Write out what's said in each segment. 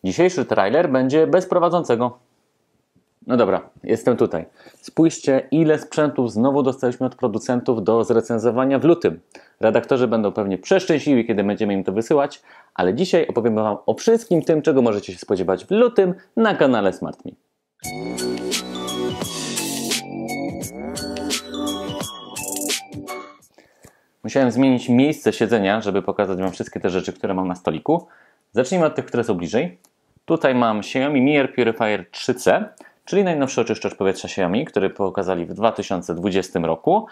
Dzisiejszy trailer będzie bez prowadzącego. No dobra, jestem tutaj. Spójrzcie, ile sprzętów znowu dostaliśmy od producentów do zrecenzowania w lutym. Redaktorzy będą pewnie przeszczęśliwi, kiedy będziemy im to wysyłać, ale dzisiaj opowiemy Wam o wszystkim tym, czego możecie się spodziewać w lutym na kanale SmartMe. Musiałem zmienić miejsce siedzenia, żeby pokazać Wam wszystkie te rzeczy, które mam na stoliku. Zacznijmy od tych, które są bliżej. Tutaj mam Xiaomi Mi Air Purifier 3C, czyli najnowszy oczyszczacz powietrza Xiaomi, który pokazali w 2020 roku.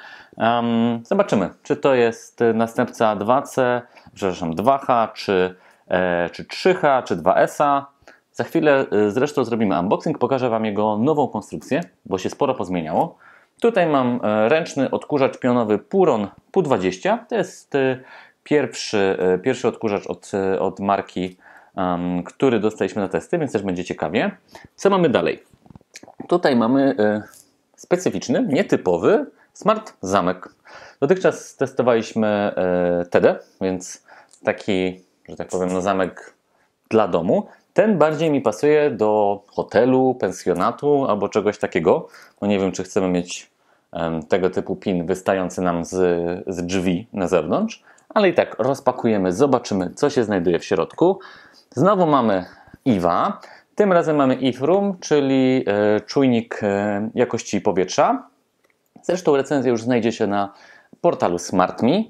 Zobaczymy, czy to jest następca 2H, czy 3H, czy 2S-a. Za chwilę zresztą zrobimy unboxing, pokażę Wam jego nową konstrukcję, bo się sporo pozmieniało. Tutaj mam ręczny odkurzacz pionowy Puron PU20. To jest pierwszy odkurzacz od marki, który dostaliśmy na testy, więc też będzie ciekawie. Co mamy dalej? Tutaj mamy specyficzny, nietypowy smart zamek. Dotychczas testowaliśmy TED, więc taki, że tak powiem, zamek dla domu. Ten bardziej mi pasuje do hotelu, pensjonatu albo czegoś takiego. No nie wiem, czy chcemy mieć tego typu pin wystający nam z drzwi na zewnątrz, ale i tak rozpakujemy, zobaczymy, co się znajduje w środku. Znowu mamy IWA. Tym razem mamy IF-Room, czyli czujnik jakości powietrza. Zresztą recenzja już znajdzie się na portalu SmartMe.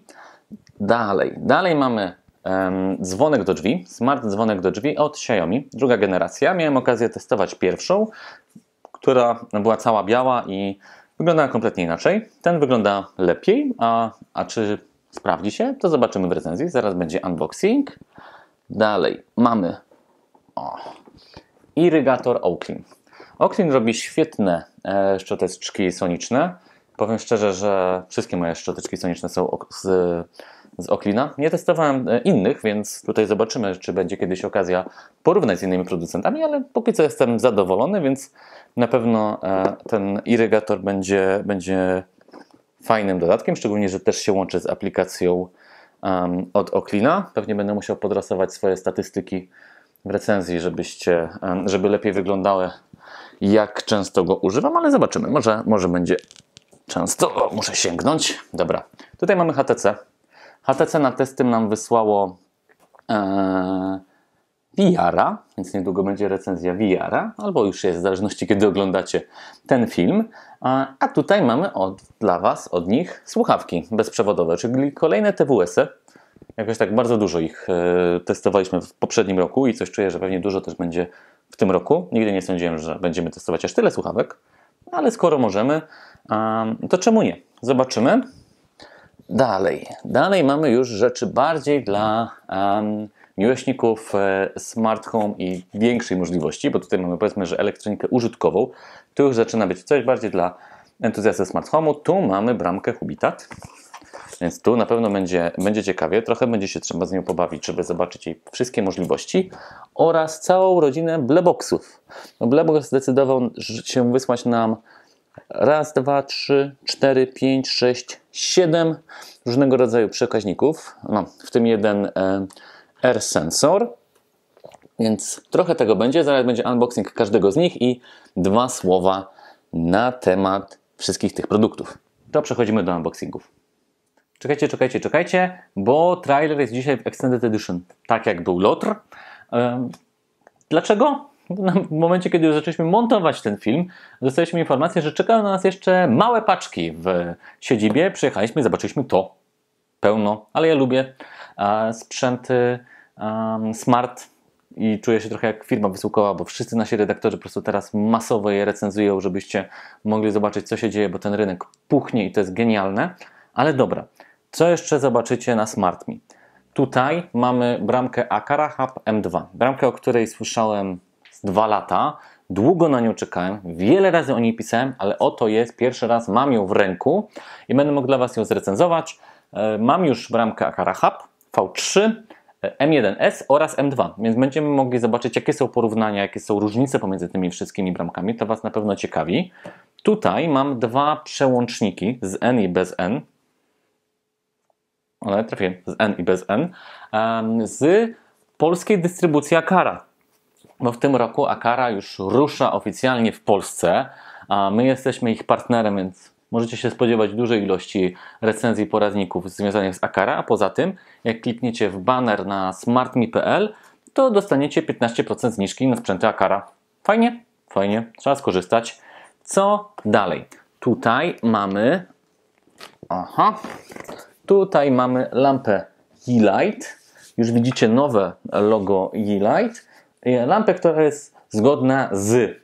Dalej mamy dzwonek do drzwi, smart dzwonek do drzwi od Xiaomi, druga generacja. Miałem okazję testować pierwszą, która była cała biała i wyglądała kompletnie inaczej. Ten wygląda lepiej, a czy sprawdzi się, to zobaczymy w recenzji. Zaraz będzie unboxing. Dalej mamy irygator Oakley. Oakley robi świetne szczoteczki soniczne. Powiem szczerze, że wszystkie moje szczoteczki soniczne są z Oakley'a. Nie testowałem innych, więc tutaj zobaczymy, czy będzie kiedyś okazja porównać z innymi producentami, ale póki co jestem zadowolony, więc na pewno ten irygator będzie fajnym dodatkiem, szczególnie, że też się łączy z aplikacją od Oakley'a. Pewnie będę musiał podrasować swoje statystyki w recenzji, żeby lepiej wyglądały, jak często go używam, ale zobaczymy. Może będzie często. Muszę sięgnąć. Dobra. Tutaj mamy HTC. HTC na testy nam wysłało VR-a, więc niedługo będzie recenzja VR-a, albo już jest, w zależności kiedy oglądacie ten film. A tutaj mamy dla Was od nich słuchawki bezprzewodowe, czyli kolejne TWS-y. Jakoś tak bardzo dużo ich testowaliśmy w poprzednim roku i coś czuję, że pewnie dużo też będzie w tym roku. Nigdy nie sądziłem, że będziemy testować aż tyle słuchawek, ale skoro możemy, to czemu nie? Zobaczymy. Dalej mamy już rzeczy bardziej dla miłośników smart home i większej możliwości, bo tutaj mamy, powiedzmy, że elektronikę użytkową. Tu już zaczyna być coś bardziej dla entuzjastów smart home'u. Tu mamy bramkę Hubitat, więc tu na pewno będzie ciekawie. Trochę będzie się trzeba z nią pobawić, żeby zobaczyć jej wszystkie możliwości oraz całą rodzinę Bleboxów. Blebox zdecydował się wysłać nam 1, 2, 3, 4, 5, 6, 7 różnego rodzaju przekaźników, w tym jeden Air Sensor, więc trochę tego będzie. Zaraz będzie unboxing każdego z nich i 2 słowa na temat wszystkich tych produktów. To przechodzimy do unboxingów. Czekajcie, bo trailer jest dzisiaj w Extended Edition, tak jak był LOTR. Dlaczego? W momencie, kiedy już zaczęliśmy montować ten film, dostaliśmy informację, że czekają na nas jeszcze małe paczki w siedzibie. Przyjechaliśmy i zobaczyliśmy to pełno, ale ja lubię sprzęty smart i czuję się trochę jak firma wysyłkowa, bo wszyscy nasi redaktorzy po prostu teraz masowo je recenzują, żebyście mogli zobaczyć, co się dzieje, bo ten rynek puchnie i to jest genialne. Ale dobra, co jeszcze zobaczycie na SmartMe? Tutaj mamy bramkę Aqara Hub M2. Bramkę, o której słyszałem 2 lata. Długo na nią czekałem, wiele razy o niej pisałem, ale oto jest, pierwszy raz mam ją w ręku i będę mógł dla Was ją zrecenzować. Mam już bramkę Aqara Hub V3, M1S oraz M2, więc będziemy mogli zobaczyć, jakie są porównania, jakie są różnice pomiędzy tymi wszystkimi bramkami. To Was na pewno ciekawi. Tutaj mam 2 przełączniki z N i bez N. Ale trafię z N i bez N. Z polskiej dystrybucji Aqara. bo w tym roku Aqara już rusza oficjalnie w Polsce, a my jesteśmy ich partnerem, więc możecie się spodziewać dużej ilości recenzji i poradników związanych z Aqara, a poza tym, jak klikniecie w banner na smartme.pl, to dostaniecie 15% zniżki na sprzęty Aqara. Fajnie? Fajnie, trzeba skorzystać. Co dalej? Tutaj mamy lampę Yeelight. Już widzicie nowe logo Yeelight. Lampę, która jest zgodna z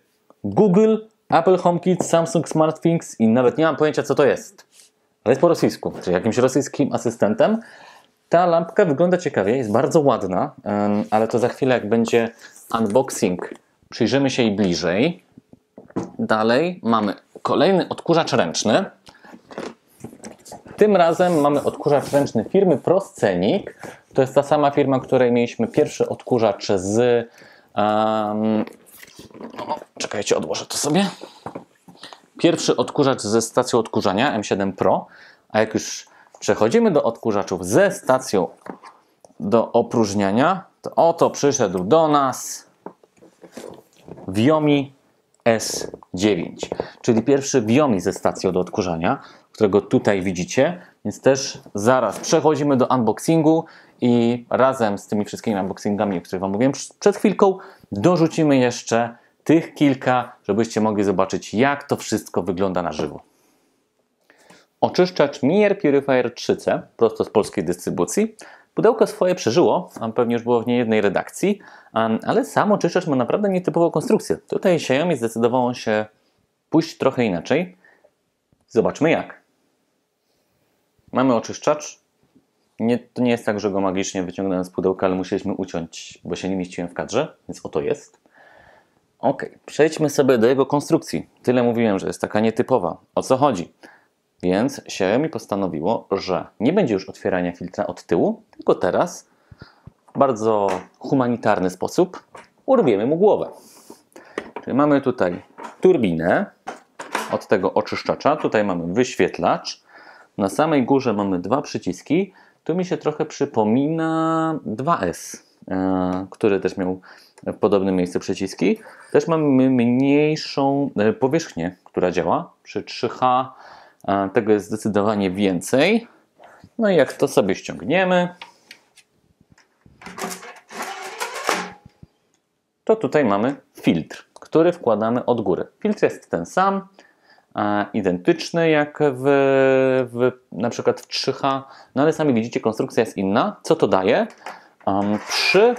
Google, Apple HomeKit, Samsung SmartThings i nawet nie mam pojęcia, co to jest. Ale jest po rosyjsku, czyli jakimś rosyjskim asystentem. Ta lampka wygląda ciekawie, jest bardzo ładna, ale to za chwilę, jak będzie unboxing, przyjrzymy się jej bliżej. Dalej mamy kolejny odkurzacz ręczny. Tym razem mamy odkurzacz ręczny firmy Proscenic. To jest ta sama firma, której mieliśmy pierwszy odkurzacz z... czekajcie, odłożę to sobie. Pierwszy odkurzacz ze stacją odkurzania M7 Pro. A jak już przechodzimy do odkurzaczów ze stacją do opróżniania, to oto przyszedł do nas Viomi S9, czyli pierwszy Viomi ze stacją do odkurzania, którego tutaj widzicie, więc też zaraz przechodzimy do unboxingu i razem z tymi wszystkimi unboxingami, o których Wam mówiłem przed chwilką, dorzucimy jeszcze tych kilka, żebyście mogli zobaczyć, jak to wszystko wygląda na żywo. Oczyszczacz Mier Purifier 3C, prosto z polskiej dystrybucji. Pudełko swoje przeżyło, a pewnie już było w niejednej redakcji, ale sam oczyszczacz ma naprawdę nietypową konstrukcję. Tutaj Xiaomi zdecydowało się pójść trochę inaczej. Zobaczmy jak. Mamy oczyszczacz. To nie jest tak, że go magicznie wyciągnąłem z pudełka, ale musieliśmy uciąć, bo się nie mieściłem w kadrze, więc oto jest. Ok, przejdźmy sobie do jego konstrukcji. Tyle mówiłem, że jest taka nietypowa. O co chodzi? Więc Xiaomi postanowiło, że nie będzie już otwierania filtra od tyłu, tylko teraz w bardzo humanitarny sposób urwiemy mu głowę. Czyli mamy tutaj turbinę od tego oczyszczacza, tutaj mamy wyświetlacz, na samej górze mamy dwa przyciski, tu mi się trochę przypomina 2S, który też miał w podobnym miejscu przyciski. Też mamy mniejszą powierzchnię, która działa. Przy 3H tego jest zdecydowanie więcej. No i jak to sobie ściągniemy, to tutaj mamy filtr, który wkładamy od góry. Filtr jest ten sam, identyczny jak na przykład w 3H, no ale sami widzicie, konstrukcja jest inna. Co to daje? Przy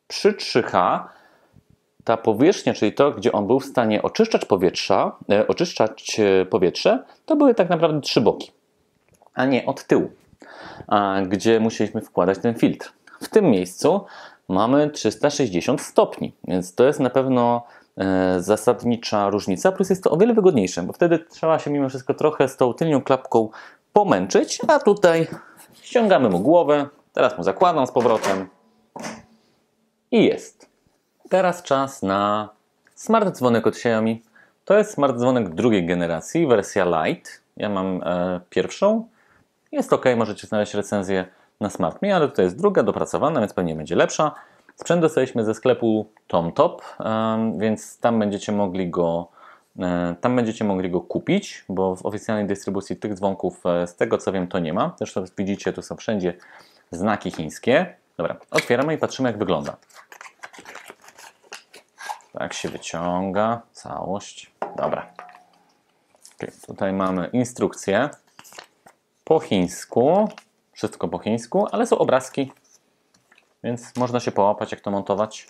3H ta powierzchnia, czyli to, gdzie on był w stanie oczyszczać powietrze, to były tak naprawdę 3 boki, a nie od tyłu, gdzie musieliśmy wkładać ten filtr. W tym miejscu mamy 360 stopni, więc to jest na pewno zasadnicza różnica, plus jest to o wiele wygodniejsze, bo wtedy trzeba się mimo wszystko trochę z tą tylnią klapką pomęczyć, a tutaj ściągamy mu głowę, teraz mu zakładam z powrotem i jest. Teraz czas na smart dzwonek od Xiaomi. To jest smart dzwonek drugiej generacji, wersja Lite. Ja mam pierwszą. Jest ok, możecie znaleźć recenzję na SmartMe, ale tutaj jest druga, dopracowana, więc pewnie będzie lepsza. Sprzęt dostaliśmy ze sklepu TomTop, więc tam będziecie mogli go kupić, bo w oficjalnej dystrybucji tych dzwonków, z tego co wiem, to nie ma. Zresztą widzicie, tu są wszędzie znaki chińskie. Dobra, otwieramy i patrzymy, jak wygląda. Tak się wyciąga całość. Dobra. Okay, tutaj mamy instrukcję po chińsku. Wszystko po chińsku, ale są obrazki, więc można się połapać, jak to montować.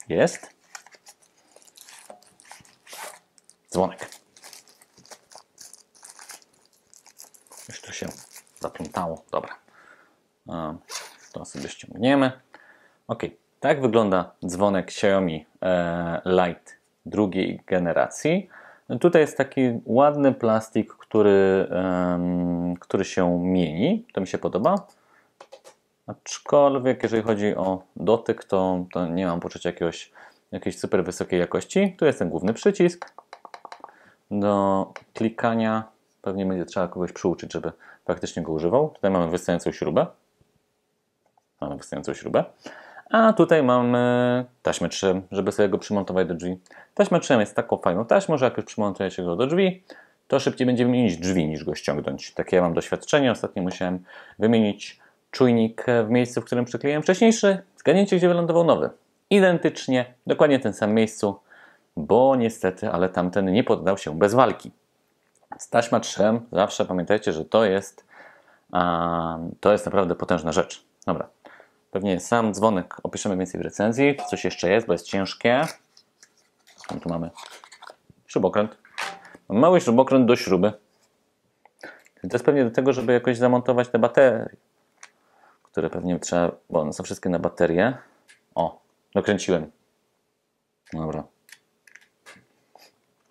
Jest. Dzwonek. Już to się zaplątało. Dobra. To sobie ściągniemy. Ok. Tak wygląda dzwonek Xiaomi Lite drugiej generacji. Tutaj jest taki ładny plastik, który się mieni. To mi się podoba. Aczkolwiek jeżeli chodzi o dotyk, to nie mam poczucia jakiejś super wysokiej jakości. Tu jest ten główny przycisk do klikania. Pewnie będzie trzeba kogoś przyuczyć, żeby faktycznie go używał. Tutaj mamy wystającą śrubę. A tutaj mamy taśmę 3, żeby sobie go przymontować do drzwi. Taśma 3 jest taką fajną taśmą, że jak już przymontuje się go do drzwi, to szybciej będzie wymienić drzwi niż go ściągnąć. Takie ja mam doświadczenie. Ostatnio musiałem wymienić czujnik w miejscu, w którym przykleiłem wcześniejszy. Zgadnijcie, gdzie wylądował nowy. Identycznie, dokładnie w tym samym miejscu, bo niestety, ale tamten nie poddał się bez walki. Z taśma 3 zawsze pamiętajcie, że to jest naprawdę potężna rzecz. Dobra. Pewnie sam dzwonek opiszemy więcej w recenzji. Coś jeszcze jest, bo jest ciężkie. Tu mamy śrubokręt. Mały śrubokręt do śruby. To jest pewnie do tego, żeby jakoś zamontować te baterie, które pewnie trzeba, bo one są wszystkie na baterię. O, dokręciłem. Dobra.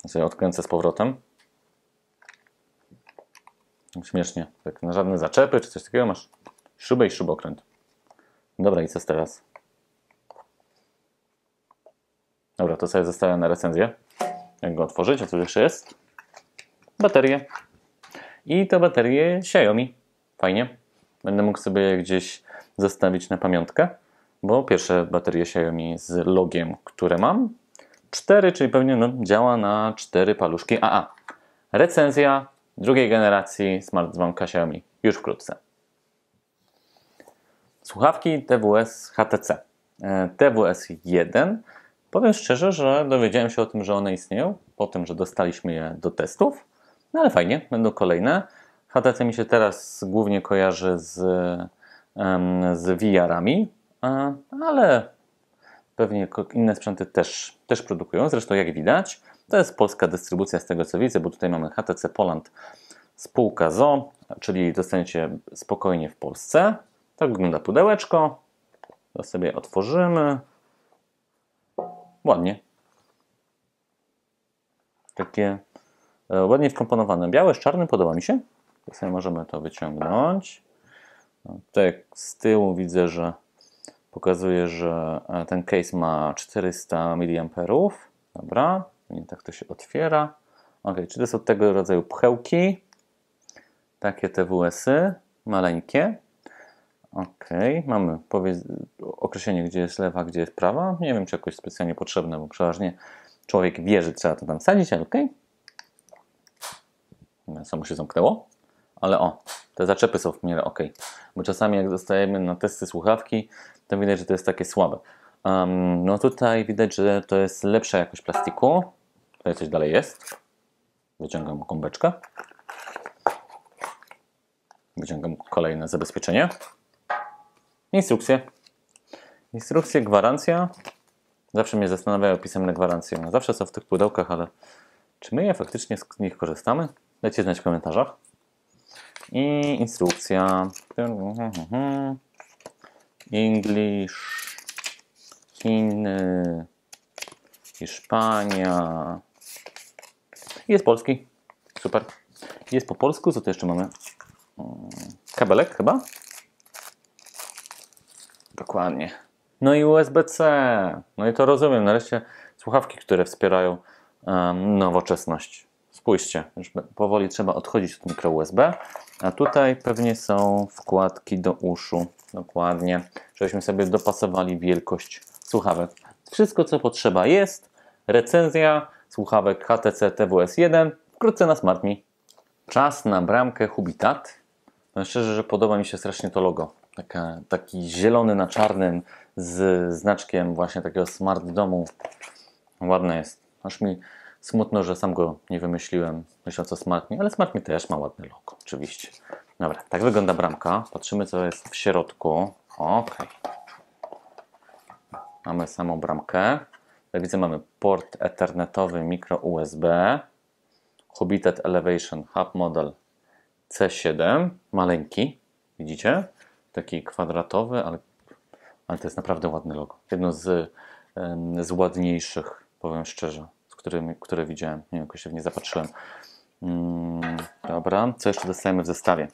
Ja sobie odkręcę z powrotem. Śmiesznie. Tak na żadne zaczepy czy coś takiego masz śrubę i śrubokręt. Dobra, i co teraz? Dobra, to sobie zostawiam na recenzję. Jak go otworzyć? A co jeszcze jest? Baterie. I to baterie Xiaomi. Fajnie. Będę mógł sobie gdzieś zostawić na pamiątkę, bo pierwsze baterie Xiaomi z logiem, które mam, 4, czyli pewnie działa na 4 paluszki AA. Recenzja drugiej generacji smart dzwonka Xiaomi. Już wkrótce. Słuchawki TWS HTC. TWS 1. Powiem szczerze, że dowiedziałem się o tym, że one istnieją, po tym, że dostaliśmy je do testów. No ale fajnie, będą kolejne. HTC mi się teraz głównie kojarzy z VR-ami, ale pewnie inne sprzęty też produkują. Zresztą jak widać, to jest polska dystrybucja z tego co widzę, bo tutaj mamy HTC Poland spółka ZO, czyli dostaniecie spokojnie w Polsce. Tak wygląda pudełeczko. To sobie otworzymy. Ładnie. Takie ładnie wkomponowane. Białe z czarnym podoba mi się. To sobie możemy to wyciągnąć. Tutaj z tyłu widzę, że pokazuje, że ten case ma 400 mAh. Dobra. I tak to się otwiera. Ok, czy to są tego rodzaju pchełki? Takie TWS-y. Maleńkie. Ok, mamy określenie, gdzie jest lewa, gdzie jest prawa. Nie wiem, czy jakoś specjalnie potrzebne, bo przeważnie człowiek wie, że trzeba to tam wsadzić, ale ok. Samo się zamknęło, ale te zaczepy są w miarę ok. Bo czasami jak dostajemy na testy słuchawki, to widać, że to jest takie słabe. No tutaj widać, że to jest lepsza jakość plastiku. Tutaj coś dalej jest. Wyciągam gąbeczkę. Wyciągam kolejne zabezpieczenie. Instrukcje. Instrukcje, gwarancja. Zawsze mnie zastanawiają pisemne gwarancje. One zawsze są w tych pudełkach, ale czy my je faktycznie z nich korzystamy? Dajcie znać w komentarzach. I instrukcja. English, Chiny, Hiszpania. Jest polski. Super. Jest po polsku. Co tu jeszcze mamy? Kabelek chyba? Dokładnie. No i USB-C. No i to rozumiem. Nareszcie słuchawki, które wspierają nowoczesność. Spójrzcie, już powoli trzeba odchodzić od mikro USB. A tutaj pewnie są wkładki do uszu. Dokładnie. Żebyśmy sobie dopasowali wielkość słuchawek. Wszystko, co potrzeba jest. Recenzja słuchawek HTC TWS 1. Wkrótce na SmartMe. Czas na bramkę Hubitat. No szczerze, że podoba mi się strasznie to logo. Taki zielony na czarnym z znaczkiem właśnie takiego smart domu. Ładne jest. Aż mi smutno, że sam go nie wymyśliłem, myśląc o SmartMe, ale SmartMe też ma ładne logo, oczywiście. Dobra, tak wygląda bramka. Patrzymy, co jest w środku. Ok. Mamy samą bramkę. Jak widzę, mamy port ethernetowy micro USB. Hubitat Elevation Hub Model C7. Maleńki, widzicie? Taki kwadratowy, ale to jest naprawdę ładne logo. Jedno z ładniejszych, powiem szczerze, które widziałem. Nie wiem, jakoś się w nie zapatrzyłem. Dobra, co jeszcze dostajemy w zestawie?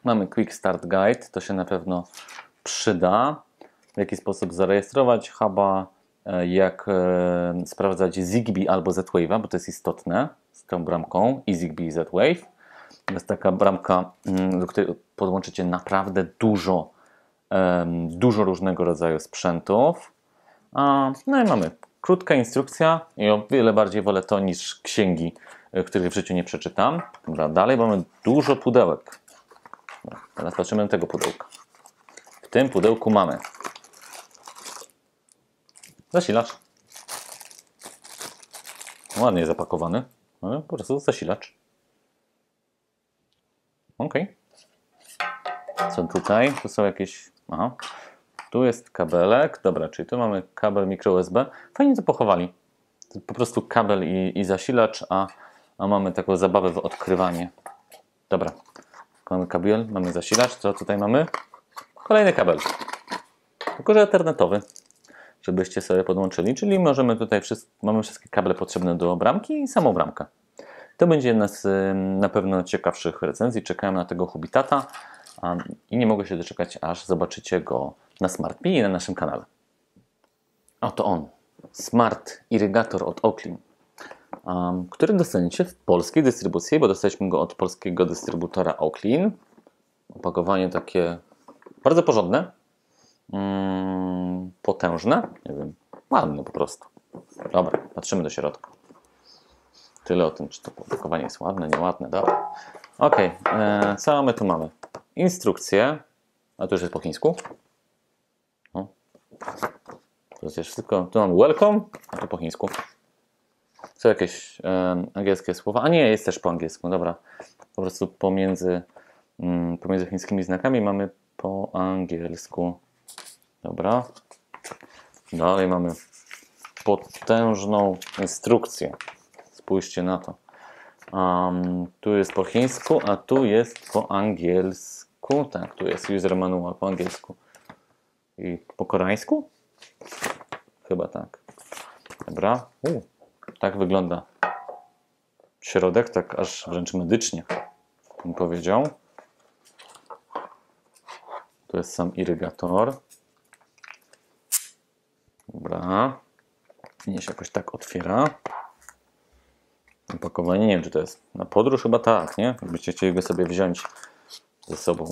Mamy Quick Start Guide, to się na pewno przyda. W jaki sposób zarejestrować huba, jak sprawdzać Zigbee albo Z-Wave'a, bo to jest istotne z tą bramką i Zigbee i Z-Wave. To jest taka bramka, do której podłączycie naprawdę dużo dużo różnego rodzaju sprzętów. No i mamy krótka instrukcja i o wiele bardziej wolę to niż księgi, których w życiu nie przeczytam. Dobra, dalej mamy dużo pudełek. Dobra, teraz patrzymy na tego pudełka. W tym pudełku mamy zasilacz. Ładnie zapakowany, ale po prostu zasilacz. Ok. Co tutaj? Tu są jakieś... Aha. Tu jest kabelek. Dobra, czyli tu mamy kabel micro USB. Fajnie to pochowali. To po prostu kabel i zasilacz, a mamy taką zabawę w odkrywanie. Dobra. Mamy kabel, mamy zasilacz. Co tutaj mamy? Kolejny kabel. Tylko że ethernetowy, żebyście sobie podłączyli. Czyli możemy tutaj mamy wszystkie kable potrzebne do bramki i samą bramkę. To będzie jedna z na pewno ciekawszych recenzji. Czekałem na tego Hubitata i nie mogę się doczekać, aż zobaczycie go na Smart Me i na naszym kanale. Oto on. Smart Irrigator od Oakley, który dostaniecie w polskiej dystrybucji, bo dostaliśmy go od polskiego dystrybutora Oakley. Opakowanie takie bardzo porządne, potężne, nie wiem, ładne po prostu. Dobra, patrzymy do środka. Tyle o tym, czy to opakowanie jest ładne, nieładne. Dobra. Ok, co my tu mamy? Instrukcje, a to już jest po chińsku. O. To jest wszystko. Tu mamy welcome, a to po chińsku. Są jakieś angielskie słowa, a nie, jest też po angielsku. Dobra, po prostu pomiędzy chińskimi znakami mamy po angielsku. Dobra. Dalej mamy potężną instrukcję. Spójrzcie na to. Tu jest po chińsku, a tu jest po angielsku. Tak, tu jest user manual po angielsku. I po koreańsku? Chyba tak. Dobra. Tak wygląda środek, tak aż wręcz medycznie bym powiedział. Tu jest sam irygator. Dobra. Nie się jakoś tak otwiera. Opakowanie, nie wiem, czy to jest na podróż, chyba tak, nie? Jakbyście chcieli go sobie wziąć ze sobą.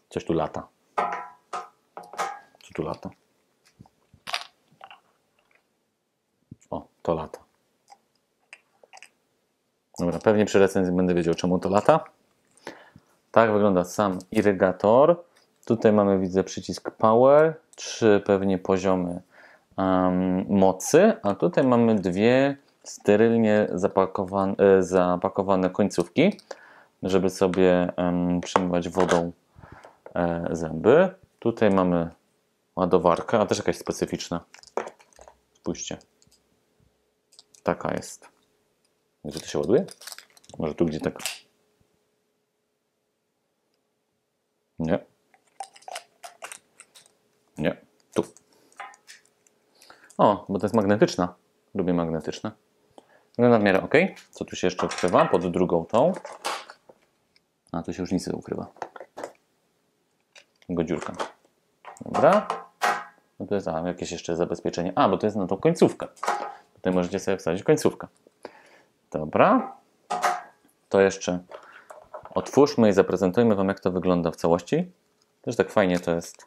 Coś tu lata. Co tu lata? O, to lata. Dobra, pewnie przy recenzji będę wiedział, czemu to lata. Tak wygląda sam irygator. Tutaj mamy, widzę, przycisk Power, 3 pewnie poziomy mocy, a tutaj mamy dwie sterylnie zapakowane końcówki, żeby sobie przemywać wodą zęby. Tutaj mamy ładowarkę, a też jakaś specyficzna. Spójrzcie. Taka jest. Gdzie to się ładuje? Może tu gdzie tak? Nie. Nie. Tu. O, bo to jest magnetyczna. Lubię magnetyczne. Wygląda w miarę ok. Co tu się jeszcze ukrywa? Pod drugą tą. A, tu się już nic nie ukrywa. Dziurka. Dobra. No to jest jakieś jeszcze zabezpieczenie. A, bo to jest na tą końcówkę. Tutaj możecie sobie wsadzić końcówkę. Dobra. To jeszcze otwórzmy i zaprezentujmy Wam, jak to wygląda w całości. Też tak fajnie to jest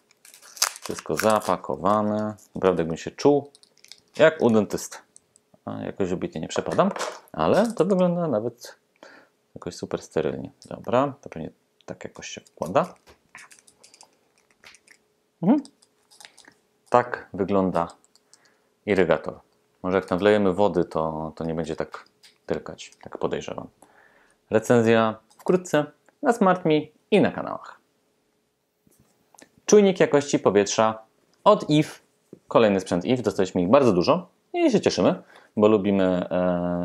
wszystko zapakowane. Naprawdę jakbym się czuł jak u dentysty. Jakoś obiektnie nie przepadam, ale to wygląda nawet jakoś super sterylnie. Dobra, to pewnie tak jakoś się wkłada. Tak wygląda irygator. Może jak tam wlejemy wody, to nie będzie tak tyrkać, tak podejrzewam. Recenzja wkrótce na Smart Me i na kanałach. Czujnik jakości powietrza od Eve. Kolejny sprzęt Eve. Dostaliśmy ich bardzo dużo i się cieszymy, bo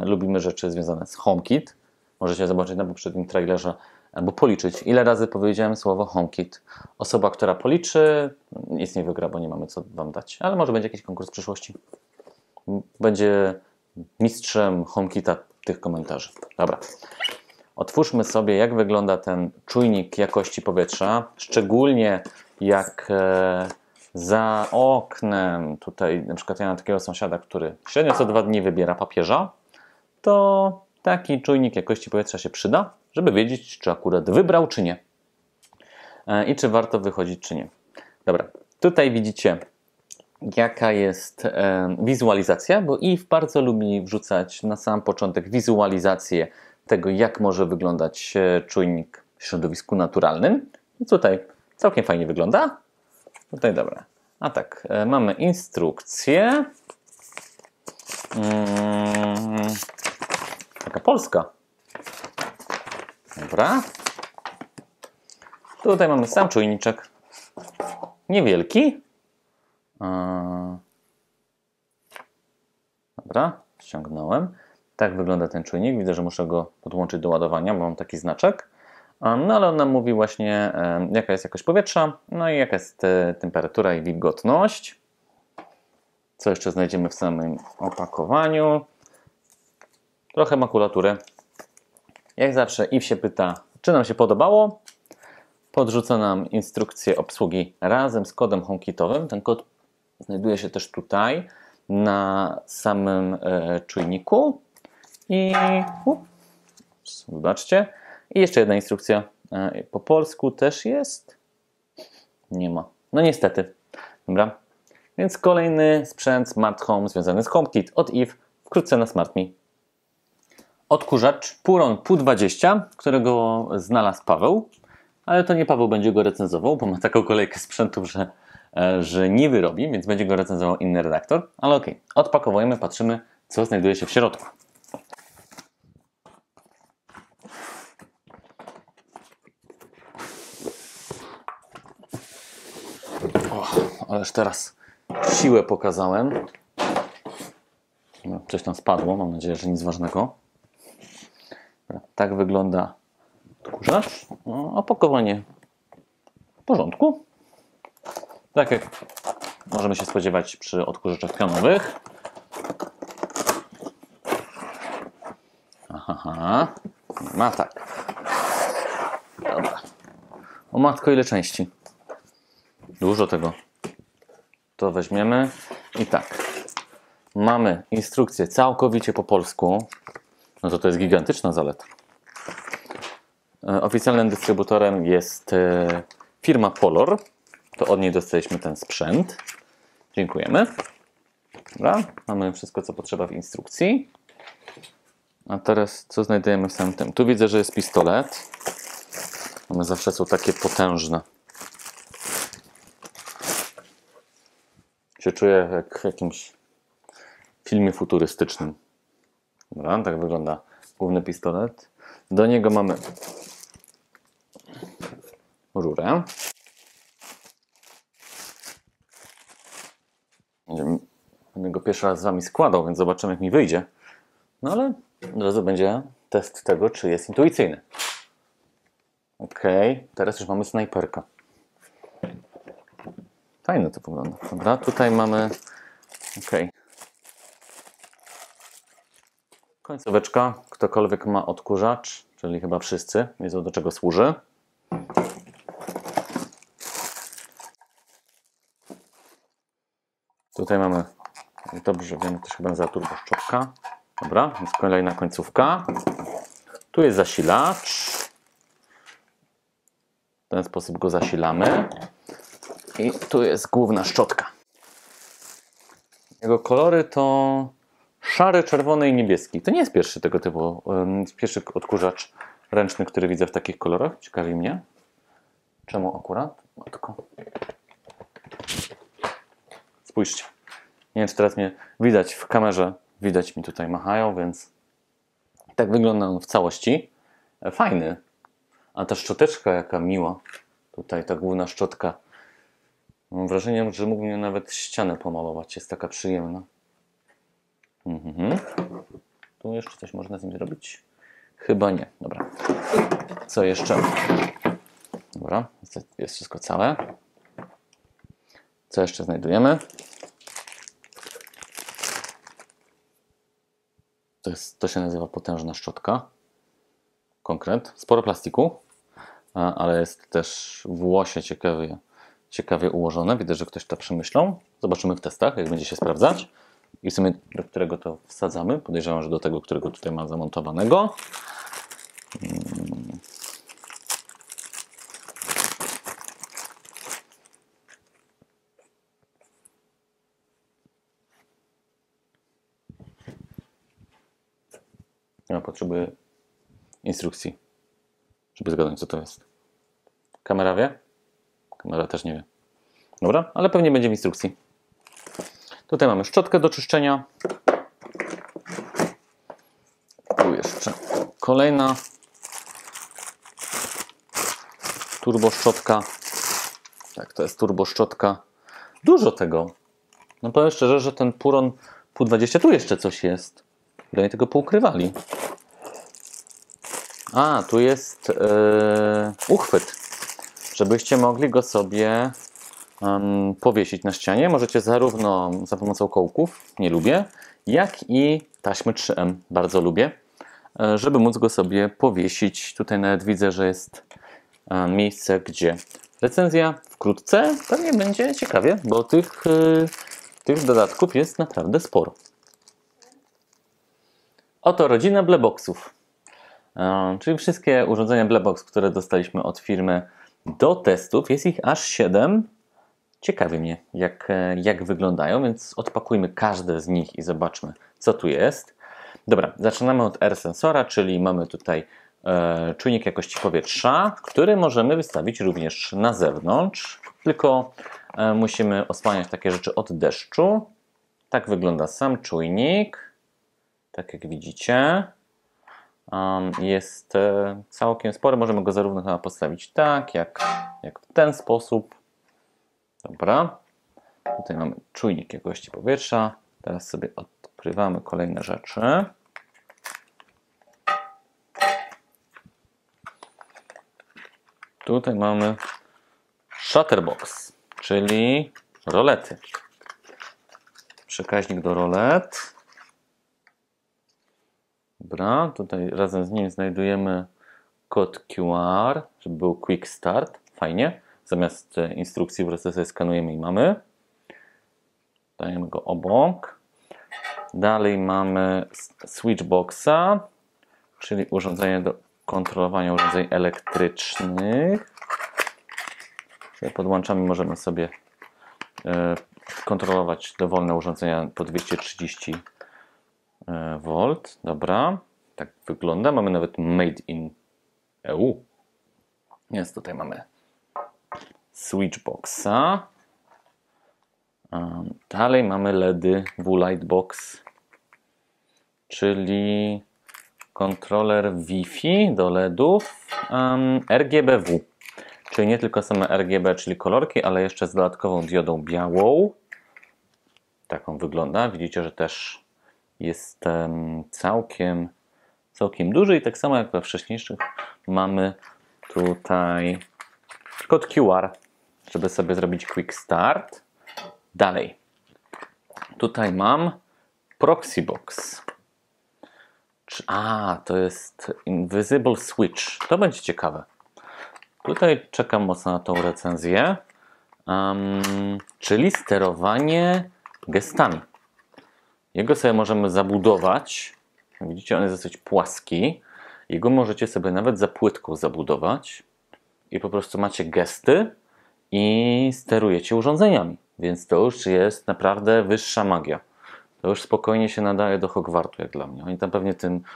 lubimy rzeczy związane z HomeKit. Możecie zobaczyć na poprzednim trailerze albo policzyć, ile razy powiedziałem słowo HomeKit. Osoba, która policzy, nic nie wygra, bo nie mamy co Wam dać. Ale może będzie jakiś konkurs w przyszłości. Będzie mistrzem HomeKita tych komentarzy. Dobra. Otwórzmy sobie, jak wygląda ten czujnik jakości powietrza. Szczególnie jak za oknem, tutaj na przykład ja mam takiego sąsiada, który średnio co 2 dni wybiera papieża, to taki czujnik jakości powietrza się przyda, żeby wiedzieć, czy akurat wybrał, czy nie. i czy warto wychodzić, czy nie. Dobra, tutaj widzicie, jaka jest wizualizacja, bo Eve bardzo lubi wrzucać na sam początek wizualizację tego, jak może wyglądać czujnik w środowisku naturalnym. I tutaj całkiem fajnie wygląda. Tutaj dobra. A tak, mamy instrukcję. Taka polska. Dobra. Tutaj mamy sam czujniczek. Niewielki. Dobra, ściągnąłem. Tak wygląda ten czujnik. Widzę, że muszę go podłączyć do ładowania, bo mam taki znaczek. No ale on nam mówi właśnie, jaka jest jakość powietrza, no i jaka jest temperatura i wilgotność. Co jeszcze znajdziemy w samym opakowaniu? Trochę makulatury. Jak zawsze Eve się pyta, czy nam się podobało. Podrzuca nam instrukcję obsługi razem z kodem HomeKitowym. Ten kod znajduje się też tutaj na samym czujniku. I wybaczcie. I jeszcze jedna instrukcja. Po polsku też jest? Nie ma. No niestety. Dobra. Więc kolejny sprzęt Smart Home związany z HomeKit od Eve wkrótce na SmartMe. Odkurzacz Puron PU20, którego znalazł Paweł. Ale to nie Paweł będzie go recenzował, bo ma taką kolejkę sprzętów, że nie wyrobi, więc będzie go recenzował inny redaktor. Ale okej, odpakowujemy, patrzymy, co znajduje się w środku. Ależ teraz siłę pokazałem. Coś tam spadło, mam nadzieję, że nic ważnego. Tak wygląda odkurzacz. Opakowanie w porządku. Tak jak możemy się spodziewać przy odkurzaczach pionowych. Aha, ma tak. Dobra. O matko, ile części. Dużo tego. To weźmiemy i tak. Mamy instrukcję całkowicie po polsku. No to jest gigantyczna zaleta. Oficjalnym dystrybutorem jest firma Polor. To od niej dostaliśmy ten sprzęt. Dziękujemy. Dobra, mamy wszystko, co potrzeba w instrukcji. A teraz co znajdujemy w samym tym? Tu widzę, że jest pistolet. One zawsze są takie potężne. Się czuję jak w jakimś filmie futurystycznym. Dobra, tak wygląda główny pistolet. Do niego mamy rurę. Będę go pierwszy raz z Wami składał, więc zobaczymy, jak mi wyjdzie. No ale od razu będzie test tego, czy jest intuicyjny. Ok, teraz już mamy snajperkę. Fajnie to wygląda. Dobra, tutaj mamy... Ok. Końcóweczka. Ktokolwiek ma odkurzacz, czyli chyba wszyscy, wiedzą, do czego służy. Tutaj mamy, dobrze wiemy, to się chyba nazywa turboszczopka. Dobra, więc kolejna końcówka. Tu jest zasilacz. W ten sposób go zasilamy. I tu jest główna szczotka. Jego kolory to szary, czerwony i niebieski. To nie jest pierwszy tego typu, pierwszy odkurzacz ręczny, który widzę w takich kolorach. Ciekawi mnie. Czemu akurat? Matko. Spójrzcie. Nie wiem, czy teraz mnie widać w kamerze. Widać mi tutaj machają, więc tak wygląda on w całości. Fajny. A ta szczoteczka jaka miła. Tutaj ta główna szczotka. Mam wrażenie, że mógłbym nawet ścianę pomalować. Jest taka przyjemna. Tu jeszcze coś można z nim zrobić? Chyba nie. Dobra. Co jeszcze? Dobra. Jest wszystko całe. Co jeszcze znajdujemy? To się nazywa potężna szczotka. Konkret. Sporo plastiku, ale jest też w łosie ciekawie ułożone. Widzę, że ktoś to przemyślał. Zobaczymy w testach, jak będzie się sprawdzać. I w sumie do którego to wsadzamy. Podejrzewam, że do tego, którego tutaj ma zamontowanego. Ja potrzebuję instrukcji, żeby zgadnąć, co to jest. Kamera wie? Kamera też nie wie. Dobra, ale pewnie będzie w instrukcji. Tutaj mamy szczotkę do czyszczenia. Tu jeszcze kolejna turboszczotka. Tak, to jest turboszczotka. Dużo tego. No powiem szczerze, że ten Puron PU20 tu jeszcze coś jest. Ile oni tego poukrywali. A, tu jest uchwyt. Żebyście mogli go sobie powiesić na ścianie. Możecie zarówno za pomocą kołków, nie lubię, jak i taśmy 3M, bardzo lubię, żeby móc go sobie powiesić. Tutaj nawet widzę, że jest miejsce, gdzie recenzja wkrótce pewnie będzie ciekawie, bo tych dodatków jest naprawdę sporo. Oto rodzina Bleboxów, czyli wszystkie urządzenia Blebox, które dostaliśmy od firmy do testów. Jest ich aż 7. Ciekawi mnie, jak wyglądają, więc odpakujmy każde z nich i zobaczmy, co tu jest. Dobra, zaczynamy od air sensora, czyli mamy tutaj czujnik jakości powietrza, który możemy wystawić również na zewnątrz, tylko musimy osłaniać takie rzeczy od deszczu. Tak wygląda sam czujnik, tak jak widzicie. Jest całkiem spory, możemy go zarówno chyba postawić tak, jak w ten sposób. Dobra, tutaj mamy czujnik jakości powietrza. Teraz sobie odkrywamy kolejne rzeczy. Tutaj mamy shutterbox, czyli rolety. Przekaźnik do rolet. Dobra, tutaj razem z nim znajdujemy kod QR, żeby był Quick Start. Fajnie. Zamiast instrukcji po prostu sobie skanujemy i mamy. Dajemy go obok. Dalej mamy switchboxa, czyli urządzenie do kontrolowania urządzeń elektrycznych. Podłączamy, możemy sobie kontrolować dowolne urządzenia po 230 V. Dobra, tak wygląda. Mamy nawet Made in EU. Więc tutaj mamy switchboxa. Dalej mamy LEDy W-Lightbox, czyli kontroler Wi-Fi do LEDów RGBW, czyli nie tylko same RGB, czyli kolorki, ale jeszcze z dodatkową diodą białą. Tak on wygląda. Widzicie, że też jest całkiem duży i tak samo jak we wcześniejszych mamy tutaj kod QR, żeby sobie zrobić Quick Start. Dalej. Tutaj mam Proxybox. To jest Invisible Switch. To będzie ciekawe. Tutaj czekam mocno na tą recenzję. Czyli sterowanie gestami. Jego sobie możemy zabudować. Widzicie, on jest dosyć płaski. Jego możecie sobie nawet za płytką zabudować. I po prostu macie gesty i sterujecie urządzeniami. Więc to już jest naprawdę wyższa magia. To już spokojnie się nadaje do Hogwartu, jak dla mnie.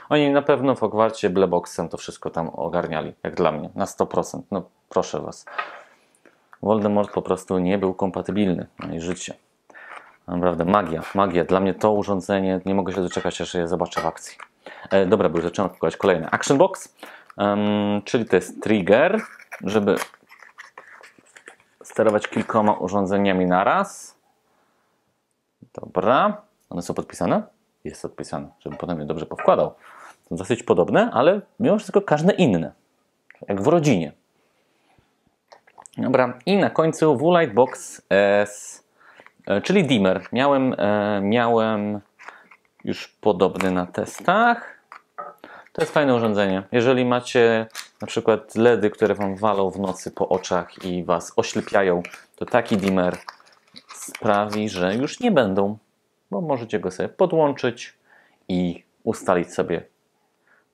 Oni na pewno w Hogwarcie Bleboxem to wszystko tam ogarniali, jak dla mnie, na 100%. No proszę was. Voldemort po prostu nie był kompatybilny na jej życie. Naprawdę magia. Dla mnie to urządzenie, nie mogę się doczekać, aż je zobaczę w akcji. Dobra, bo już zacząłem kupować kolejne. Action Box, czyli to jest trigger, żeby sterować kilkoma urządzeniami naraz. Dobra. One są podpisane? Jest podpisane, żebym potem je dobrze powkładał. Są dosyć podobne, ale mimo wszystko każde inne. Jak w rodzinie. Dobra. I na końcu W-Lightbox S, czyli dimmer. Miałem już podobny na testach. To jest fajne urządzenie. Jeżeli macie na przykład LEDy, które wam walą w nocy po oczach i was oślepiają, to taki dimmer sprawi, że już nie będą, bo możecie go sobie podłączyć i ustalić sobie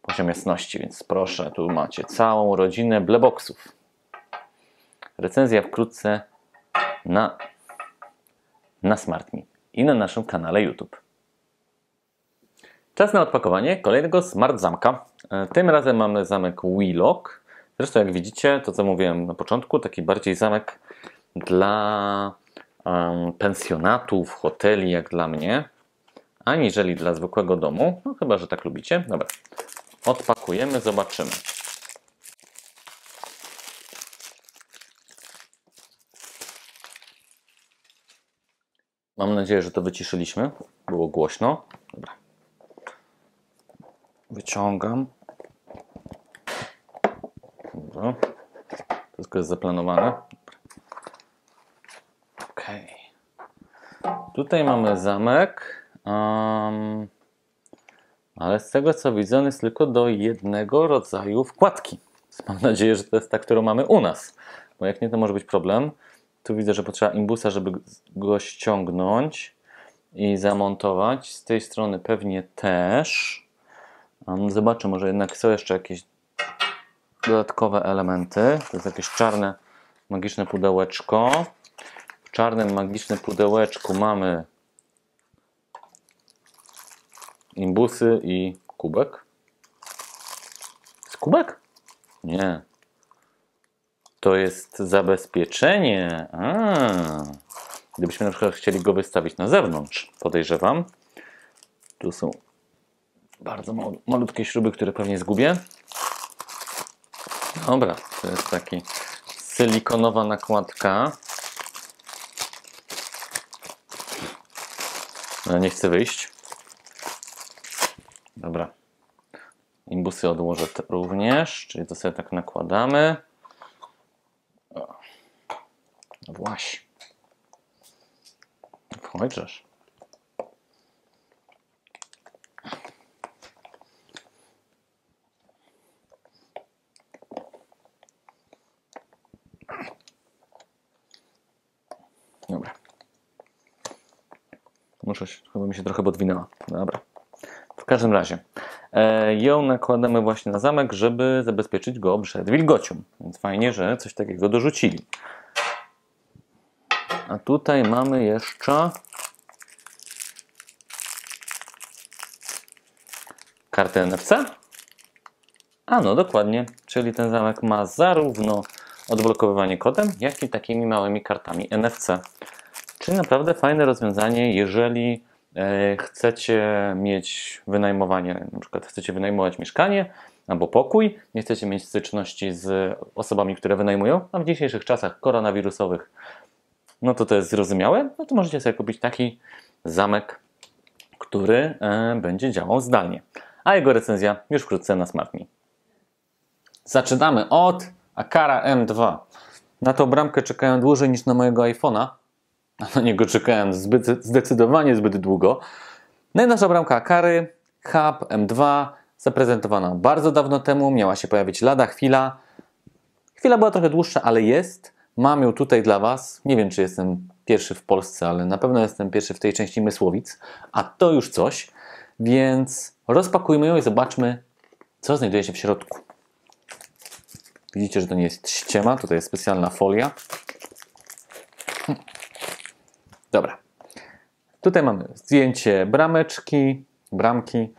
poziom jasności. Więc proszę, tu macie całą rodzinę Bleboxów. Recenzja wkrótce na SmartMe i na naszym kanale YouTube. Czas na odpakowanie kolejnego smart zamka. Tym razem mamy zamek Wheelock. Zresztą jak widzicie, to co mówiłem na początku, taki bardziej zamek dla pensjonatów, hoteli jak dla mnie, aniżeli dla zwykłego domu. No chyba, że tak lubicie. Dobra, odpakujemy, zobaczymy. Mam nadzieję, że to wyciszyliśmy. Było głośno. Dobra. Wyciągam. Dobra. Wszystko jest zaplanowane. Ok. Tutaj mamy zamek. Ale z tego co widzę, on jest tylko do jednego rodzaju wkładki. Mam nadzieję, że to jest ta, którą mamy u nas. Bo jak nie, to może być problem. Tu widzę, że potrzeba imbusa, żeby go ściągnąć i zamontować. Z tej strony pewnie też. Zobaczę, może jednak są jeszcze jakieś dodatkowe elementy. To jest jakieś czarne, magiczne pudełeczko. W czarnym, magicznym pudełeczku mamy imbusy i kubek. Jest kubek? Nie. To jest zabezpieczenie. Gdybyśmy na przykład chcieli go wystawić na zewnątrz, podejrzewam. Tu są bardzo malutkie śruby, które pewnie zgubię. Dobra, to jest taki silikonowa nakładka. No, nie chcę wyjść. Dobra. Imbusy odłożę również, czyli to sobie tak nakładamy. No właśnie. Chociaż. Dobra. Chyba mi się trochę podwinęła. Dobra. W każdym razie ją nakładamy właśnie na zamek, żeby zabezpieczyć go przed wilgocią. Więc fajnie, że coś takiego dorzucili. A tutaj mamy jeszcze kartę NFC. A no dokładnie, czyli ten zamek ma zarówno odblokowywanie kodem, jak i takimi małymi kartami NFC. Czyli naprawdę fajne rozwiązanie, jeżeli chcecie mieć wynajmowanie, na przykład chcecie wynajmować mieszkanie albo pokój, nie chcecie mieć styczności z osobami, które wynajmują, a w dzisiejszych czasach koronawirusowych no to jest zrozumiałe, no to możecie sobie kupić taki zamek, który będzie działał zdalnie. A jego recenzja już wkrótce na SmartMe. Zaczynamy od Aqara M2. Na tą bramkę czekałem dłużej niż na mojego iPhone'a. Na niego czekałem zdecydowanie zbyt długo. Najnowsza bramka Aqary, Hub M2, zaprezentowana bardzo dawno temu. Miała się pojawić lada chwila. Chwila była trochę dłuższa, ale jest. Mam ją tutaj dla Was. Nie wiem, czy jestem pierwszy w Polsce, ale na pewno jestem pierwszy w tej części Mysłowic. A to już coś. Więc rozpakujmy ją i zobaczmy, co znajduje się w środku. Widzicie, że to nie jest ściema. Tutaj jest specjalna folia. Dobra. Tutaj mamy zdjęcie bramki.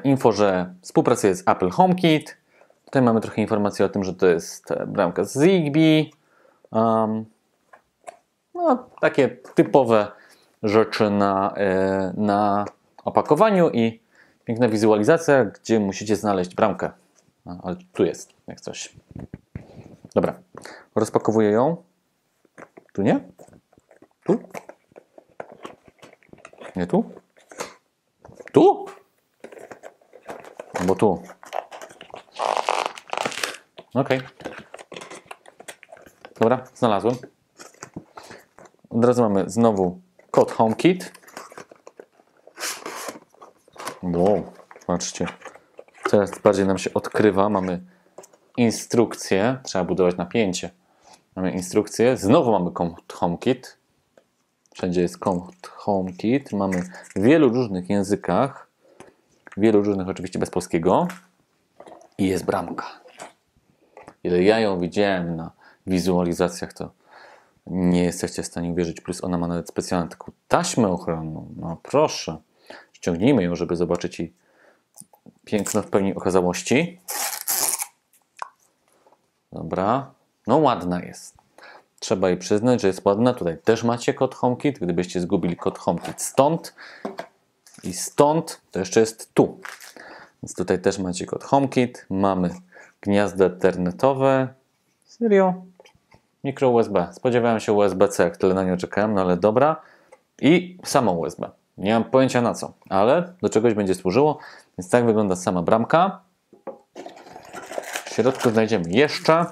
Info, że współpracuje z Apple HomeKit. Tutaj mamy trochę informacji o tym, że to jest bramka z Zigbee. No, takie typowe rzeczy na opakowaniu i piękna wizualizacja, gdzie musicie znaleźć bramkę. No, ale tu jest, jak coś. Dobra, rozpakowuję ją. Tu nie? Tu? Nie tu? Tu? Albo tu. Ok. Dobra, znalazłem. Od razu mamy znowu kod HomeKit. Wow, patrzcie. Coraz bardziej nam się odkrywa. Mamy instrukcję. Trzeba budować napięcie. Mamy instrukcję. Znowu mamy kod HomeKit. Wszędzie jest kod HomeKit. Mamy w wielu różnych językach. Wielu różnych oczywiście bez polskiego. I jest bramka. Ile ja ją widziałem na wizualizacjach, to nie jesteście w stanie uwierzyć. Plus ona ma nawet specjalną taką taśmę ochronną. No proszę. ściągnijmy ją, żeby zobaczyć jej piękno w pełni okazałości. Dobra, no ładna jest. Trzeba jej przyznać, że jest ładna. Tutaj też macie kod HomeKit. Gdybyście zgubili kod HomeKit stąd i stąd, to jeszcze jest tu. Więc tutaj też macie kod HomeKit. Mamy gniazdo ethernetowe. Serio? Mikro USB. Spodziewałem się USB-C, jak tyle na nią czekałem, no ale dobra. I samo USB. Nie mam pojęcia na co, ale do czegoś będzie służyło. Więc tak wygląda sama bramka. W środku znajdziemy jeszcze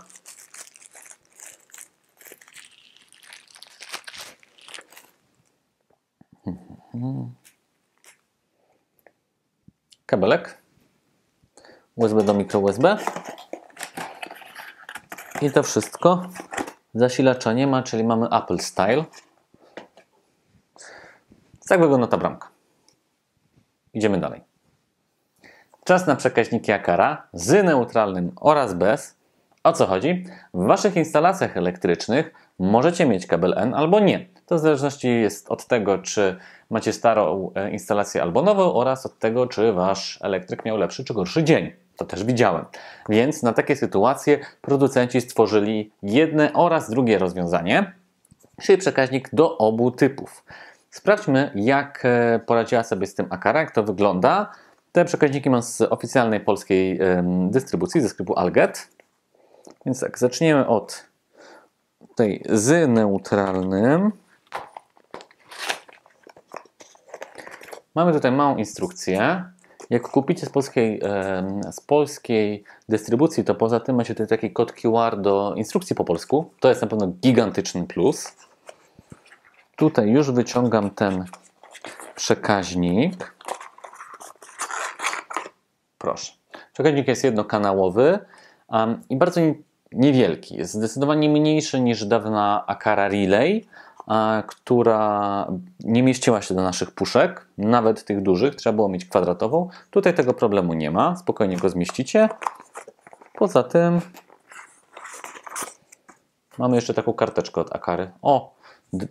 kabelek USB do mikro USB i to wszystko. Zasilacza nie ma, czyli mamy Apple Style. Tak wygląda ta bramka. Idziemy dalej. Czas na przekaźniki Akara z neutralnym oraz bez. O co chodzi? W Waszych instalacjach elektrycznych możecie mieć kabel N albo nie. To w zależności jest od tego, czy macie starą instalację albo nową oraz od tego, czy Wasz elektryk miał lepszy czy gorszy dzień. To też widziałem. Więc na takie sytuacje producenci stworzyli jedne oraz drugie rozwiązanie, czyli przekaźnik do obu typów. Sprawdźmy, jak poradziła sobie z tym Akara, jak to wygląda. Te przekaźniki mam z oficjalnej polskiej dystrybucji, ze sklepu Alget. Więc tak, zaczniemy od tej z neutralnym. Mamy tutaj małą instrukcję. Jak kupicie z polskiej dystrybucji, to poza tym macie tutaj taki kod QR do instrukcji po polsku. To jest na pewno gigantyczny plus. Tutaj już wyciągam ten przekaźnik. Proszę. Przekaźnik jest jednokanałowy i bardzo niewielki. Jest zdecydowanie mniejszy niż dawna Akara Relay, która nie mieściła się do naszych puszek, nawet tych dużych, trzeba było mieć kwadratową. Tutaj tego problemu nie ma, spokojnie go zmieścicie. Poza tym mamy jeszcze taką karteczkę od Akary. O,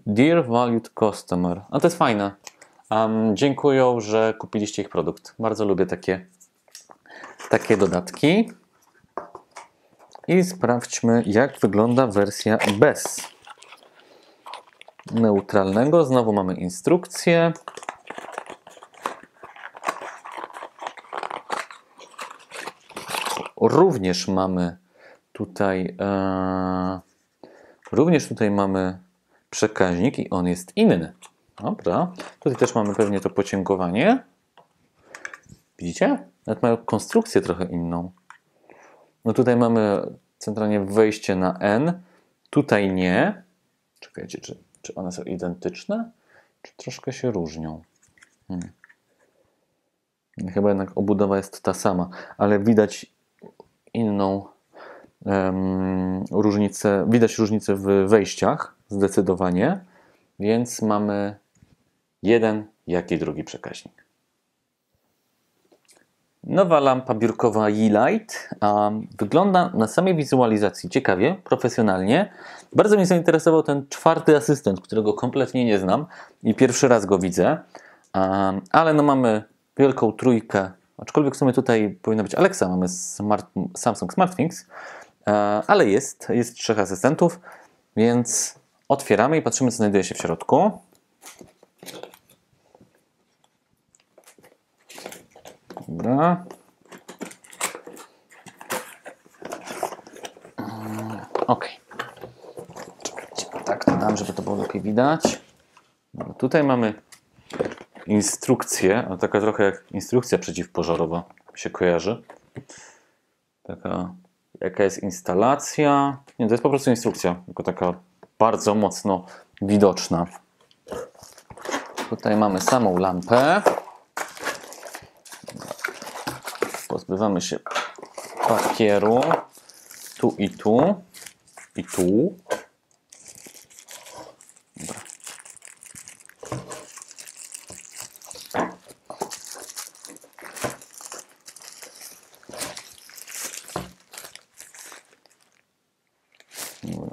Dear Valued Customer. A to jest fajne. Dziękuję, że kupiliście ich produkt. Bardzo lubię takie dodatki. I sprawdźmy, jak wygląda wersja bez neutralnego. Znowu mamy instrukcję. Również tutaj mamy przekaźnik i on jest inny. Dobra. Tutaj też mamy pewnie to pociągowanie. Widzicie? Nawet mają konstrukcję trochę inną. No tutaj mamy centralnie wejście na N. Tutaj nie. Czekajcie, czy one są identyczne? Czy troszkę się różnią? Chyba jednak obudowa jest ta sama, ale widać inną różnicę. Widać różnicę w wejściach zdecydowanie, więc mamy jeden, jak i drugi przekaźnik. Nowa lampa biurkowa Yeelight wygląda na samej wizualizacji ciekawie, profesjonalnie. Bardzo mnie zainteresował ten czwarty asystent, którego kompletnie nie znam i pierwszy raz go widzę. Ale no mamy wielką trójkę, aczkolwiek w sumie tutaj powinna być Alexa, mamy Samsung SmartThings, ale jest trzech asystentów, więc otwieramy i patrzymy, co znajduje się w środku. Dobra. Ok. Czekajcie, tak to dam, żeby to było lepiej widać. No, tutaj mamy instrukcję, a taka trochę jak instrukcja przeciwpożarowa się kojarzy. Taka, jaka jest instalacja. Nie, to jest po prostu instrukcja, tylko taka bardzo mocno widoczna. Tutaj mamy samą lampę. Pozbywamy się papieru. Tu i tu. I tu. Dobra.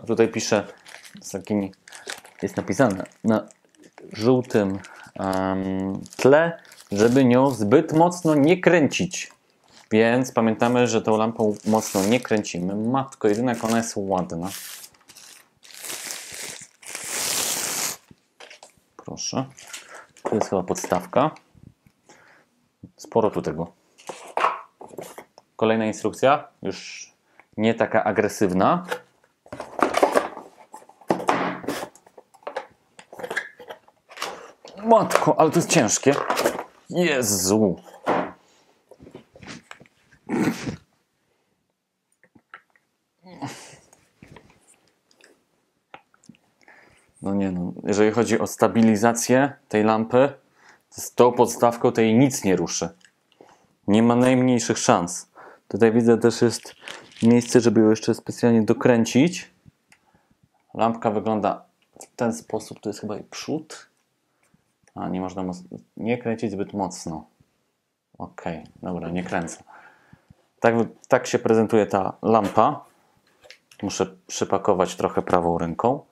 Tutaj piszę, jest napisane na żółtym tle, żeby nią zbyt mocno nie kręcić. Więc pamiętamy, że tą lampą mocno nie kręcimy. Matko, jedyna jak ona jest ładna. Proszę. Tu jest chyba podstawka. Sporo tu tego. Kolejna instrukcja, już nie taka agresywna. Matko, ale to jest ciężkie. Jezu. No nie no, jeżeli chodzi o stabilizację tej lampy, to z tą podstawką tej nic nie ruszy. Nie ma najmniejszych szans. Tutaj widzę też jest miejsce, żeby ją jeszcze specjalnie dokręcić. Lampka wygląda w ten sposób, to jest chyba i przód. A nie można nie kręcić zbyt mocno. Ok, dobra, nie kręcę. Tak się prezentuje ta lampa. Muszę przypakować trochę prawą ręką.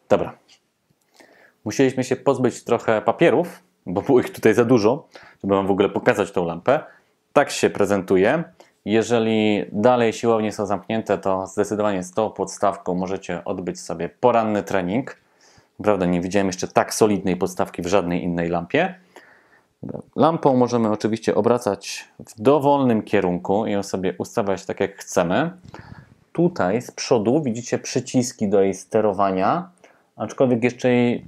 Dobra. Musieliśmy się pozbyć trochę papierów, bo było ich tutaj za dużo, żeby wam w ogóle pokazać tą lampę. Tak się prezentuje. Jeżeli dalej siłownie są zamknięte, to zdecydowanie z tą podstawką możecie odbyć sobie poranny trening. Prawda, nie widziałem jeszcze tak solidnej podstawki w żadnej innej lampie. Lampą możemy oczywiście obracać w dowolnym kierunku i ją sobie ustawiać tak jak chcemy. Tutaj z przodu widzicie przyciski do jej sterowania, aczkolwiek jeszcze jej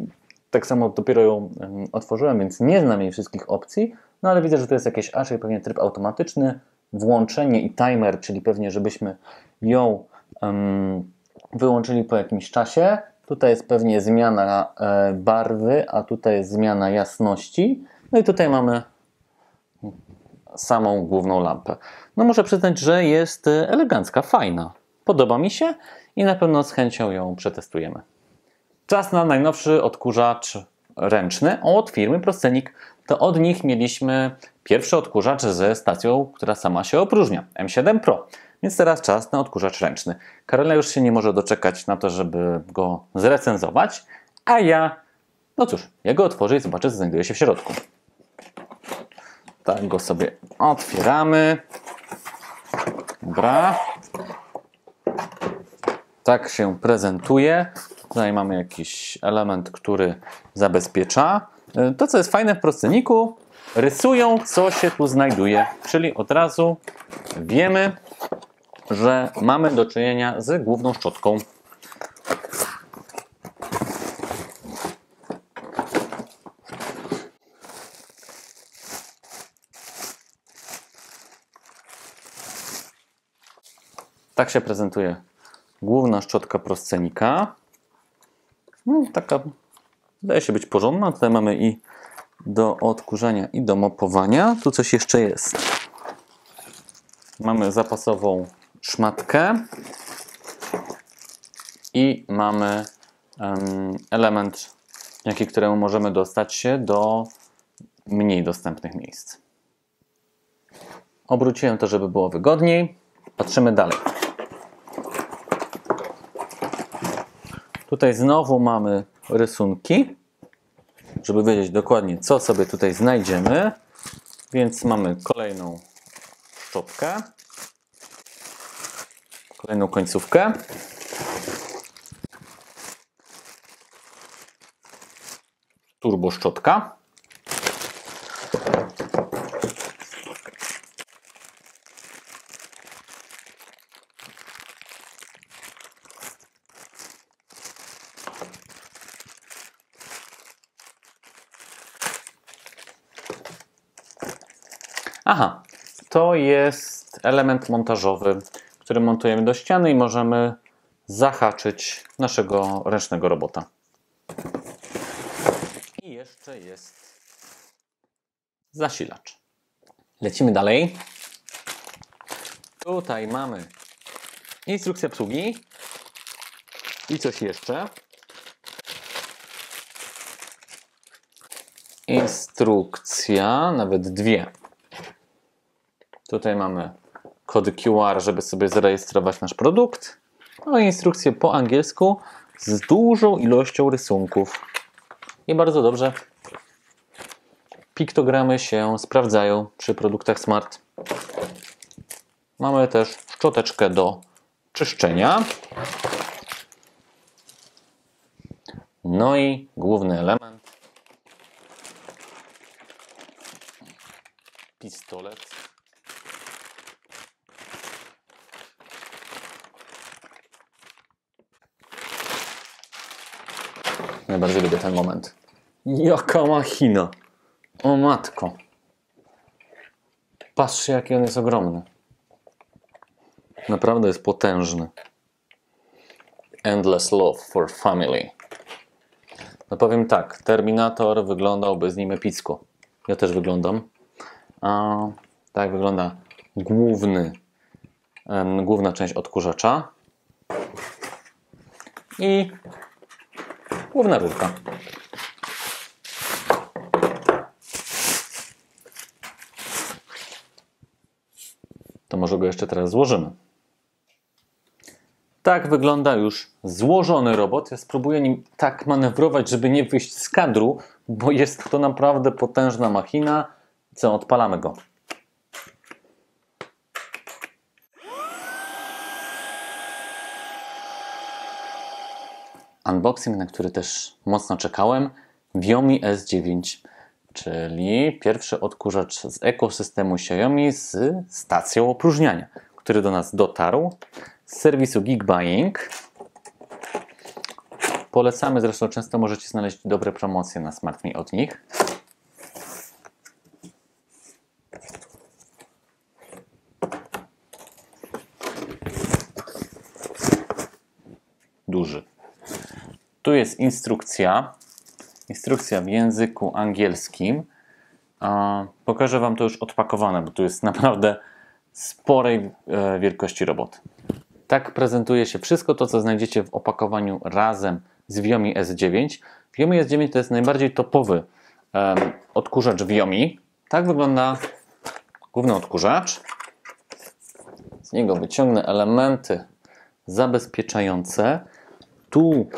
tak samo dopiero ją otworzyłem, więc nie znam jej wszystkich opcji, no ale widzę, że to jest jakiś raczej pewnie tryb automatyczny, włączenie i timer, czyli pewnie żebyśmy ją wyłączyli po jakimś czasie. Tutaj jest pewnie zmiana barwy, a tutaj jest zmiana jasności. No i tutaj mamy samą główną lampę. No muszę przyznać, że jest elegancka, fajna. Podoba mi się i na pewno z chęcią ją przetestujemy. Czas na najnowszy odkurzacz ręczny od firmy Proscenik. To od nich mieliśmy pierwszy odkurzacz ze stacją, która sama się opróżnia, M7 Pro. Więc teraz czas na odkurzacz ręczny. Karola już się nie może doczekać na to, żeby go zrecenzować, a ja, no cóż, ja go otworzę i zobaczę, co znajduje się w środku. Tak go sobie otwieramy. Dobra. Tak się prezentuje. Tutaj mamy jakiś element, który zabezpiecza. To, co jest fajne w Prosceniku, rysują, co się tu znajduje. Czyli od razu wiemy, że mamy do czynienia z główną szczotką. Tak się prezentuje główna szczotka Proscenika. No, taka wydaje się być porządna. Tutaj mamy i do odkurzania, i do mopowania. Tu coś jeszcze jest. Mamy zapasową szmatkę i mamy element, dzięki któremu możemy dostać się do mniej dostępnych miejsc. Obróciłem to, żeby było wygodniej. Patrzymy dalej. Tutaj znowu mamy rysunki, żeby wiedzieć dokładnie, co sobie tutaj znajdziemy. Więc mamy kolejną szczotkę, kolejną końcówkę. Turbo szczotka. Aha, to jest element montażowy, który montujemy do ściany i możemy zahaczyć naszego ręcznego robota. I jeszcze jest zasilacz. Lecimy dalej. Tutaj mamy instrukcję obsługi i coś jeszcze. Instrukcja, nawet dwie. Tutaj mamy kody QR, żeby sobie zarejestrować nasz produkt. No i instrukcję po angielsku z dużą ilością rysunków. I bardzo dobrze. Piktogramy się sprawdzają przy produktach Smart. Mamy też szczoteczkę do czyszczenia. No i główny element. Pistolet. Najbardziej lubię ten moment. Jaka machina! O matko! Patrzcie, jaki on jest ogromny. Naprawdę jest potężny. Endless love for family. No powiem tak, Terminator wyglądałby z nim epicko. Ja też wyglądam. Tak wygląda główna część odkurzacza. I główna rurka. To może go jeszcze teraz złożymy. Tak wygląda już złożony robot. Ja spróbuję nim tak manewrować, żeby nie wyjść z kadru, bo jest to naprawdę potężna machina. Co, odpalamy go. Unboxing, na który też mocno czekałem. Viomi S9, czyli pierwszy odkurzacz z ekosystemu Xiaomi z stacją opróżniania, który do nas dotarł z serwisu Geekbuying. Polecamy, zresztą często możecie znaleźć dobre promocje na SmartMe od nich. Duży. Tu jest instrukcja w języku angielskim. Pokażę Wam to już odpakowane, bo tu jest naprawdę sporej wielkości robot. Tak prezentuje się wszystko to, co znajdziecie w opakowaniu razem z Viomi S9. Viomi S9 to jest najbardziej topowy odkurzacz Viomi. Tak wygląda główny odkurzacz. Z niego wyciągnę elementy zabezpieczające. Tu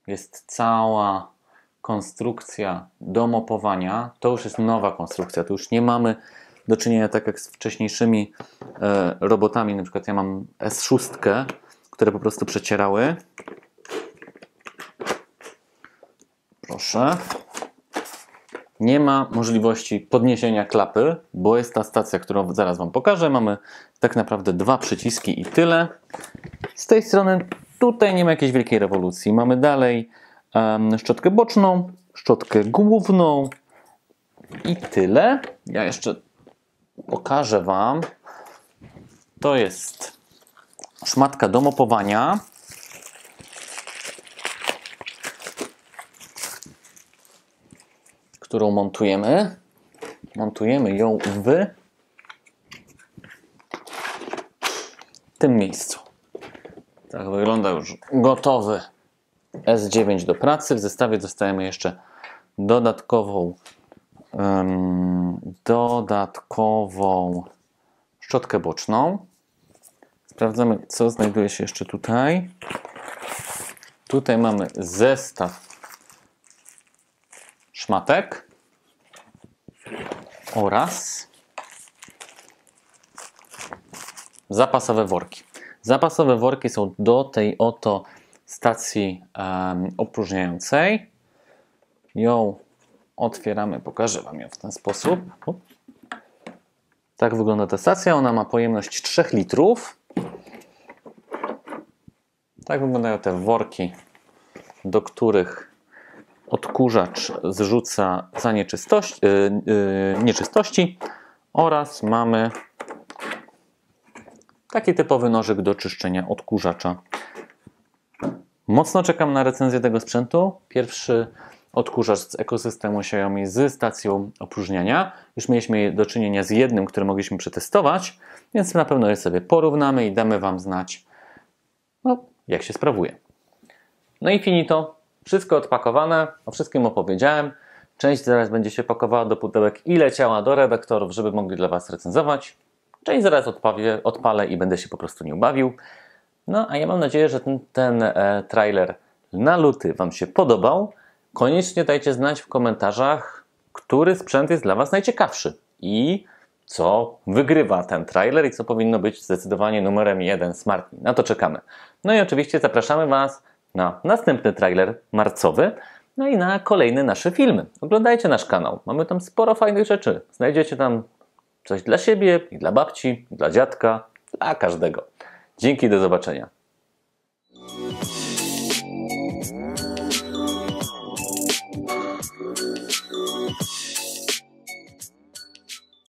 jest cała konstrukcja do mopowania. To już jest nowa konstrukcja. Tu już nie mamy do czynienia tak jak z wcześniejszymi robotami. Na przykład ja mam S6, które po prostu przecierały. Proszę. Nie ma możliwości podniesienia klapy, bo jest ta stacja, którą zaraz Wam pokażę. Mamy tak naprawdę dwa przyciski i tyle. Z tej strony tutaj nie ma jakiejś wielkiej rewolucji. Mamy dalej szczotkę boczną, szczotkę główną i tyle. Ja jeszcze pokażę Wam. To jest szmatka do mopowania. Którą montujemy. Montujemy ją w tym miejscu. Tak wygląda już gotowy S9 do pracy. W zestawie dostajemy jeszcze dodatkową szczotkę boczną. Sprawdzamy, co znajduje się jeszcze tutaj. Tutaj mamy zestaw szmatek oraz zapasowe worki. Zapasowe worki są do tej oto stacji opróżniającej. Ją otwieramy, pokażę Wam ją w ten sposób. Tak wygląda ta stacja. Ona ma pojemność 3 litrów. Tak wyglądają te worki, do których odkurzacz zrzuca za nieczystości oraz mamy taki typowy nożyk do czyszczenia odkurzacza. Mocno czekam na recenzję tego sprzętu. Pierwszy odkurzacz z ekosystemu Xiaomi z stacją opróżniania. Już mieliśmy do czynienia z jednym, który mogliśmy przetestować, więc na pewno je sobie porównamy i damy Wam znać, jak się sprawuje. No i finito. Wszystko odpakowane, o wszystkim opowiedziałem. Część zaraz będzie się pakowała do pudełek i leciała do redaktorów, żeby mogli dla Was recenzować. Część zaraz odpalę i będę się po prostu nią bawił. No a ja mam nadzieję, że ten trailer na luty Wam się podobał. Koniecznie dajcie znać w komentarzach, który sprzęt jest dla Was najciekawszy i co wygrywa ten trailer i co powinno być zdecydowanie numerem 1 Smartme. Na to czekamy. No i oczywiście zapraszamy Was na następny trailer marcowy, no i na kolejne nasze filmy. Oglądajcie nasz kanał. Mamy tam sporo fajnych rzeczy. Znajdziecie tam coś dla siebie, i dla babci, i dla dziadka, dla każdego. Dzięki, do zobaczenia.